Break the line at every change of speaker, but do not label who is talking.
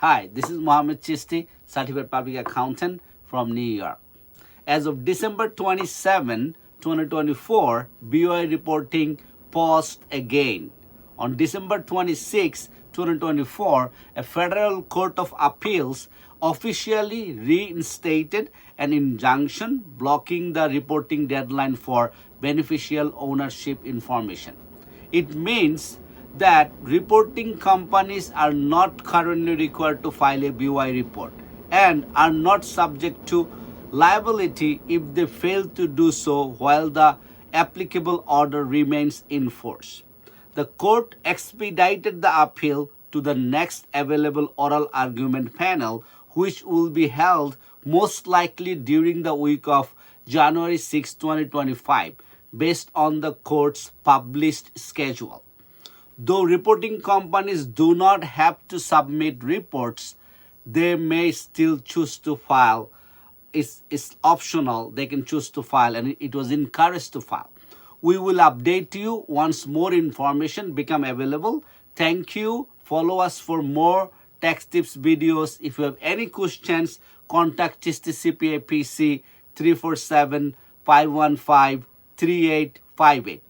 Hi, this is Mohammed Chisti, Certified Public Accountant from New York. As of December 27, 2024, BOI reporting paused again. On December 26, 2024, a federal court of appeals officially reinstated an injunction blocking the reporting deadline for beneficial ownership information. It means that reporting companies are not currently required to file a BOI report and are not subject to liability if they fail to do so while the applicable order remains in force. The court expedited the appeal to the next available oral argument panel, which will be held most likely during the week of January 6, 2025, based on the court's published schedule. Though reporting companies do not have to submit reports, they may still choose to file. It's optional. They can choose to file, and it was encouraged to file. We will update you once more information become available. Thank you. Follow us for more tax tips videos. If you have any questions, contact Chisti CPA PC 347-515-3858.